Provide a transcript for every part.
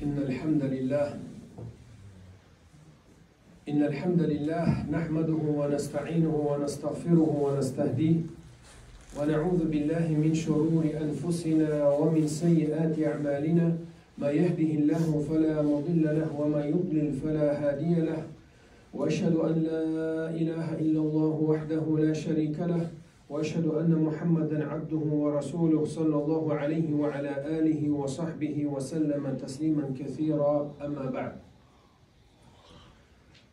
إن الحمد لله نحمده ونستعينه ونستغفره ونستهديه ونعوذ بالله من شرور أنفسنا ومن سيئات أعمالنا. ما يهده الله فلا مضل له وما يضلل فلا هادي له، وأشهد أن لا إله إلا الله وحده لا شريك له، وأشهد أن محمدا عبده ورسوله صلى الله عليه وعلى آله وصحبه وسلم تسليما كثيرا. أما بعد،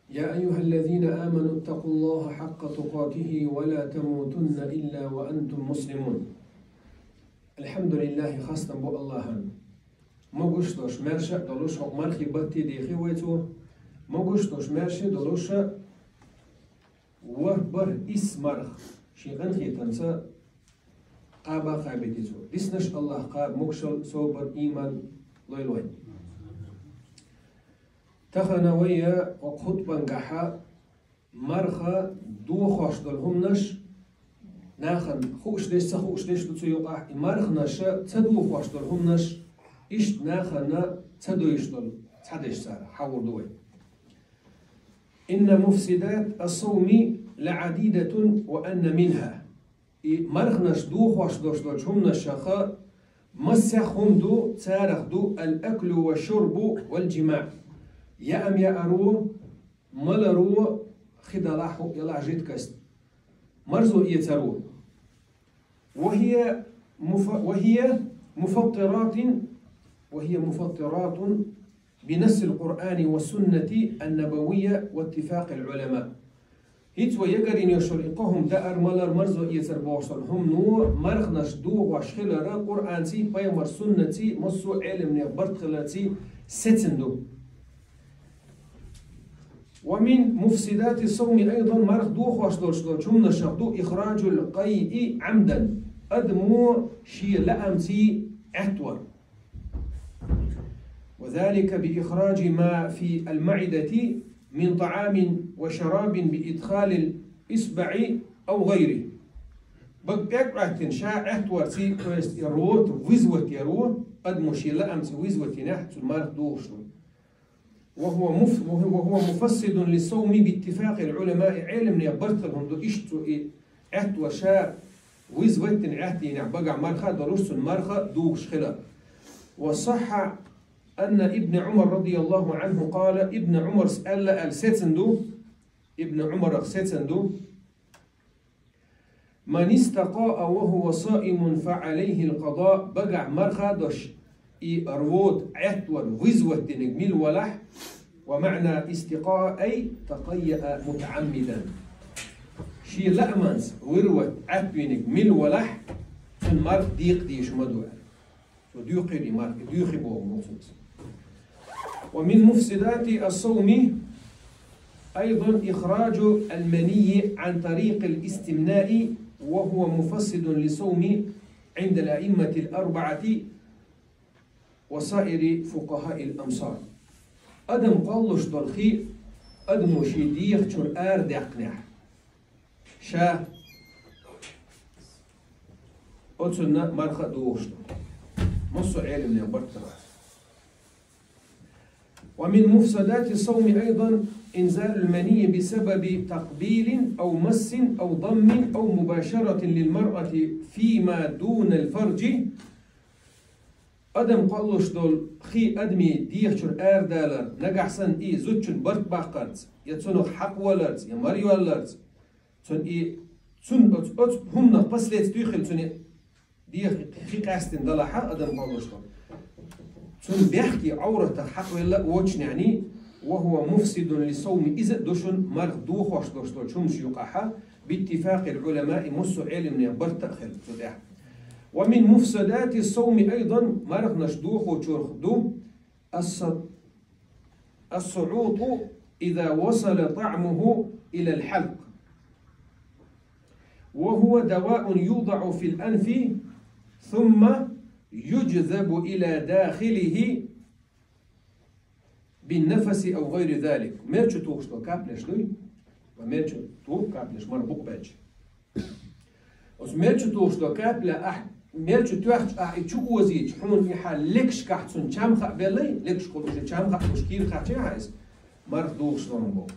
يا أيها الذين آمنوا اتقوا الله حق تقاته ولا تموتن إلا وأنتم مسلمون. الحمد لله خاصة بو الله موجش دوش مرشة دلوش حق مرخي بطي ديخي ويتو موجش دوش مرشة دلوش وبر إس مرخ شيغن خيتنسا قابا قابتيتو ديسنش الله قاب مكشل صوبر إيمان لوي تخنوية وخطبا قحا مرخا دو خوش دلهمنش ناخن خوش ديش دو يقع مرخنش تدو خوش دلهمنش إشت ناخن تدو يشتل تدش سار حور دوي. إن مفسدات الصوم لعديدة وأن منها مرخنش دو خوش دلهمنش شخا مسخهم دو تارخ دو الأكل والشرب والجماع. يا أم يا أرو ملرو خدلاحو يلا جيت كست مرزو يترو وهي مفطرات بنص القرآن والسنة النبوية واتفاق العلماء. هيت ويقرين يشرقهم دار ملر مرزو يتر بوصل هم نو مرخنش دو وشخلر قرآن تي بيمر سنة مصو علم نبرت خلاتي ستندو. ومن مفسدات الصوم أيضا مرخ دوخ واشدول شمنا شخدو إخراج القيء عمدا أدمو شي لأمتي أتور، وذلك بإخراج ما في المعدة من طعام وشراب بإدخال الإصبع أو غيره. بقى راتن شاء أتور تي كويست يروت ويزوت يروت أدمو شي لأمتي ويزوت نحت المرخ دوخ. وهو مفسد للصوم باتفاق العلماء. علم يبرتلهم دو إشتو أهت وشاء ويزوتن أهتي نعبقع مرخة دروس المرخة دوش خلا. وصح أن ابن عمر رضي الله عنه قال ابن عمر سأل الستندو ابن عمر ستندو من استقاء وهو صائم فعليه القضاء. بقع مرخة دوش أروت عتور وزوت نجميل ولح، ومعنى استقاء أي تقيأ متعمدا شي لأمانس وروت عتوي نجميل ولح المرق ديق ديش مدوع وديوقي لي مرق ديوقي بوه مخصوص. ومن مفسدات الصوم أيضا إخراج المني عن طريق الاستمناء، وهو مفسد للصوم عند الأئمة الأربعة وسائر فقهاء الأمصار. أدم قلش دلخي أدم شديخ شر آر دقنح شا أتسنى مرخة دوغش مصر علم نبرترا. ومن مفسدات الصوم أيضا إنزال المني بسبب تقبيل أو مس أو ضم أو مباشرة للمرأة فيما دون الفرج. أدم قلش دول خي أدمي ديخشر آر دالر نجحسن إي زوجن برت باقرت يتسونو حق ولرت يا مري ولرت تون إي تون أت هم نقص ليت ديخل تون ديخ خي قاستن دلحة. أدم قلش دول تون بيحكي عورته حق ولا وجن يعني، وهو مفسد للصوم إذا دوشن مرغ دوخ واش دوش دول شمش يقحها باتفاق العلماء مسو علم نبرت خل تودح. ومن مفسدات الصوم أيضا مرخ نشدوخ وشرخدو الصعوط إذا وصل طعمه إلى الحلق، وهو دواء يوضع في الأنف ثم يجذب إلى داخله بالنفس أو غير ذلك. ميرشو توخشتو كابلش دوي وميرشو تو كابلش مربوق باج وميرشو توخشتو كابلا أحد ميل شو توخ شو وزيج حون يحال لكش كحتون كم خا بيلي لكش كل شيء كم خا مشكيل خا شيء عايز مرخ دوخ شلون بو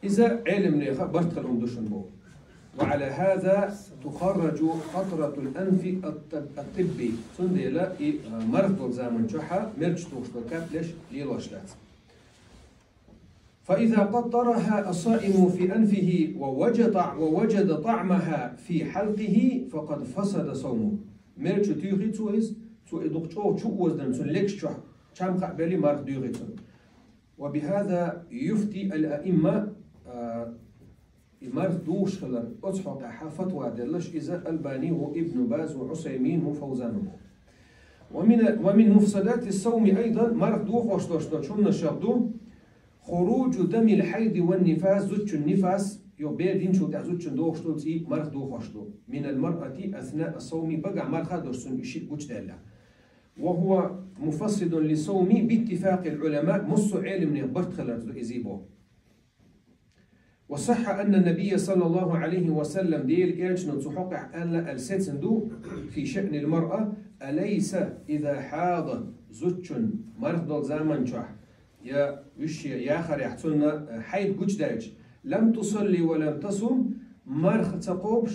إذا علم نيخا برتخلهم دوشن بو وعلى هذا تخرج قطرة الأنف الطبي سنديلا مرض زمن شحا مرج توشتو كابلش ليلوشلات فإذا قطرها الصائم في أنفه ووجد طعمها في حلقه فقد فسد صومه مرج تيغي تويز تو إدوكتو شو وزن سن لكش شح شام قبلي مرض ديغي وبهذا يفتي الأئمة مرض دوش خلر أصحق فتوى دلش إذا الباني وابن باز وعسيمين وفوزان ومن مفسدات الصوم أيضا مرض دوخ وشتوشتو شون الشغدو خروج دم الحيض والنفاس زوج النفاس يبيدين شو تعزوج دوخشتو تي مرض دوخ وشتو من المرأة أثناء الصوم بقع مرخ درسون يشيل وجدالله وهو مفسد للصوم باتفاق العلماء مص علم نبرت خلر إزيبو وصح أن النبي صلى الله عليه وسلم ديل إيجن تحقق أن الستندو في شأن المرأة أليس إذا حاضت زوج مرض زمن شح يا وشي يا آخر يحصلنا حيد جداج لم تصلي ولم تصم مرخ تقوبش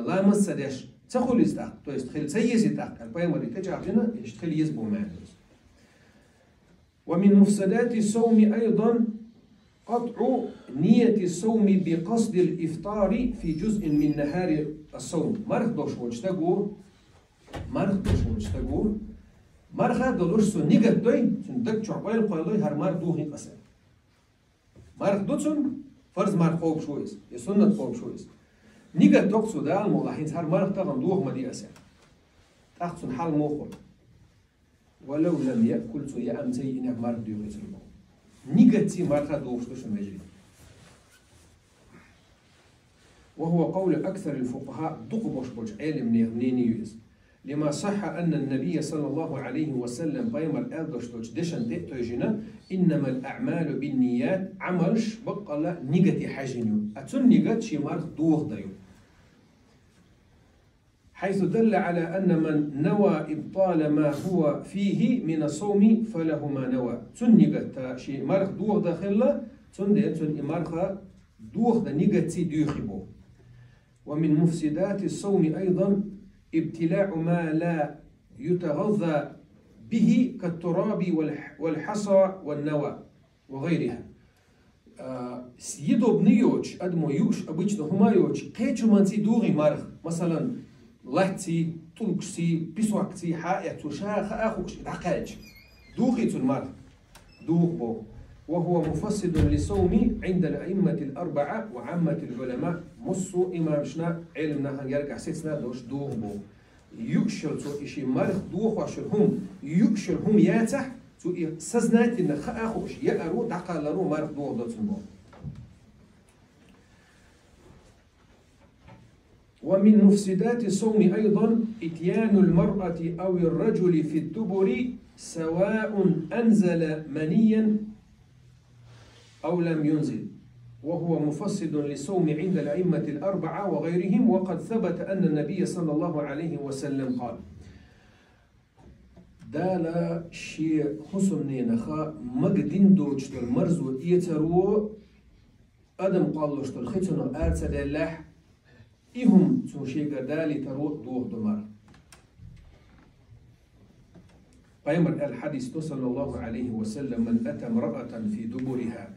لا مسدش تخل يستحق تو يستخل سيز يستحق البايمر يتجعلنا يشتخل يزبو معنا ومن مفسدات الصوم أيضا قطع نية الصوم بقصد الإفطار في جزء من نهار الصوم مرخ دوش وجتقول مرخ دولوش سو نيجت دوي سندك شعبال قايلوي هر مر دوه قسم مرخ دوتسون فرض مرخ خوب شويس يسنة خوب شويس نيجت دوكسو دال مولاحين هر مرخ تغن دوه مدي أسم تأخذ حال موخر ولو لم يأكل سو يأمتي إنك مرخ دوه قسم نيجتي مرخ دوه شوش مجري وهو قول أكثر الفقهاء دقبوش بوش علم نينيوز لما صح أن النبي صلى الله عليه وسلم بيمر ألدوش دشن تأتوجنا إنما الأعمال بالنيات عملش بقى نيجتي حاجنيو أتون نيجت شي مرخ دوغ دايو حيث دل على أن من نوى إبطال ما هو فيه من الصوم فله ما نوى تون نيجت شي مرخ دوغ داخل تون دي تون مرخ دوغ دا نيجتي دوخيبو ومن مفسدات الصوم أيضا ابتلاع ما لا يتغذى به كالتراب والحصى والنوى وغيرها سيدو بنيوش أدمو يوش أبوش هما يوش قيتشو منسي دوغي مرخ مثلا لحتي طلقسي بسوكتي حائط وشاخ أخوش دقاج دوغي المرخ دوغ بو وهو مفسد للصوم عند الأئمة الأربعة وعامة العلماء مصو إمامشنا علمنا هنجرك حسيتنا دوش دوغ بو يكشل تو إشي مرخ دوغ وشرهم يكشلهم ياتح تو سزنات إن خأخوش يأرو دقالرو مرخ دوغ دوتن بو ومن مفسدات الصوم أيضا إتيان المرأة أو الرجل في الدبر سواء أنزل منيا أو لم ينزل وهو مفسد للصوم عند الأئمة الأربعة وغيرهم وقد ثبت أن النبي صلى الله عليه وسلم قال دالا شيء حسن نخا مقدين دوجت المرزو يترو أدم قال لشت الختن الآرسة دلاح إهم تنشيق دالي ترو دوه دمار قيمر الحديث صلى الله عليه وسلم من أتى امرأة في دبرها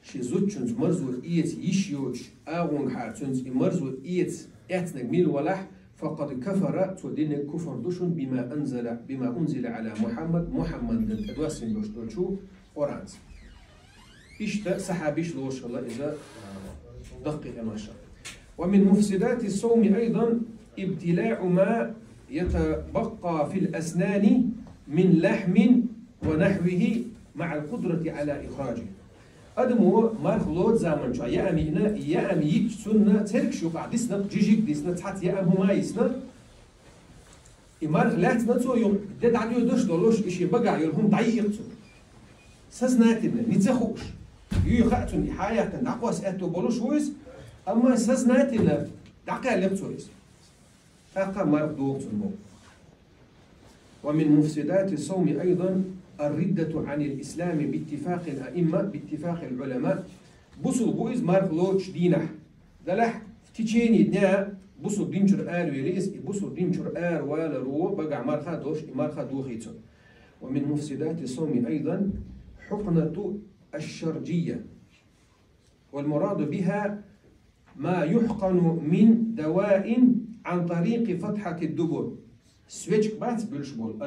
شي زوجنز مرزو إيت يشيوش آغون حارتنز مرزو إيت إعتنق ميل ولح فقد كفر تودين كفر دوشن بما أنزل على محمد أدواسين دوش دولشو قرانز إشتا سحابيش لوش الله إذا دقيقة ما شاء ومن مفسدات الصوم أيضا ابتلاع ما يتبقى في الأسنان من لحم ونحوه مع القدرة على إخراجه أدمو مارخ لود زمن شو يا أمينا يا أمي يجسنا ترك شو قاعد ديسنا جيجيك ديسنا تحت يا أم هما يسنا إمارخ لا تنتو يوم دد عديو دوش دولوش إشي بقع يلهم ضيقتو سزناتنا نتزخوش يخاتون حياة نقوس أتو بولوش ويس أما سزناتنا دعقا لقصويس أقا مرق دوغ تنمو. ومن مفسدات الصوم أيضا الردة عن الإسلام باتفاق الأئمة باتفاق العلماء. بوصل بويز مارك لوتش دينح دلح فتيشيني دنا بوصل دينشر آل ويريس بوصل دينشر آل ولا رو بقع مارخا دوش مارخا دوخيتو. ومن مفسدات الصوم أيضا حقنة الشرجية، والمراد بها ما يحقن من دواء عن طريق فتحة الدبر. سويتشك بات بلشبول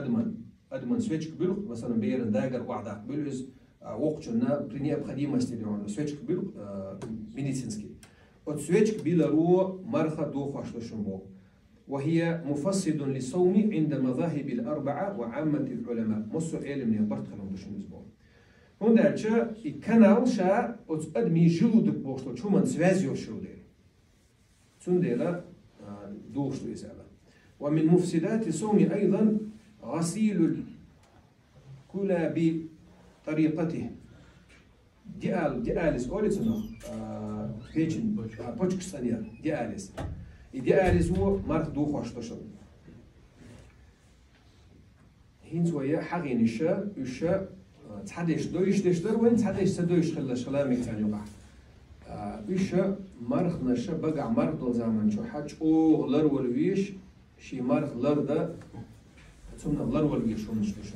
أدمن سويتشك بلق مثلا بيرن داجر وعدا بلوز وقتنا برينيا بقديمة استديون سويتشك بلق ميديسينسكي وتسويتشك بيلارو مرخة دوخاش لشنبو، وهي مفسد للصوم عند مذاهب الأربعة وعامة العلماء. مصر علم يبرت خلهم دوشن أسبوع. هنا أشياء كانال شاء أدمي جلودك بوشلو شو من سوازيو شو دير سنديلا دوشلو يسأله. ومن مفسدات الصوم أيضا غسيل الكلى بطريقته. دياليس أوليتنا بيجن بوشكستانيا دياليس هو مرخ دوخوش تشل. هين شوية حقين الشاء تحديش دويش دشتر وين تحديش سدويش خلاش خلامك تاني وقع. الشاء مرخ نشا بقع مرخ دول زمان شو حاج أو غلر والويش شي مرخ لردا ثم غلر والويش ونشتش.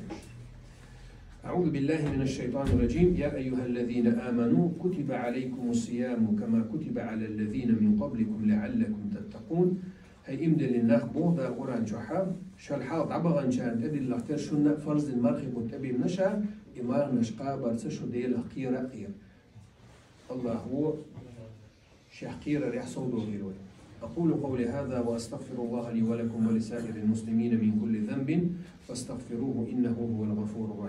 أعوذ بالله من الشيطان الرجيم. يا أيها الذين آمنوا كتب عليكم الصيام كما كتب على الذين من قبلكم لعلكم تتقون. هي إمدى للناخ بوضا قرآن شحاب شالحاض عبغان شان تدي الله اختار شنا فرز المرخي متبي منشا إمار نشقا برسشو ديل خير الله هو شيخ قيرة ريح صوته غيره. أقول قولي هذا وأستغفر الله لي ولكم ولسائر المسلمين من كل ذنب فاستغفروه إنه هو الغفور الرحيم.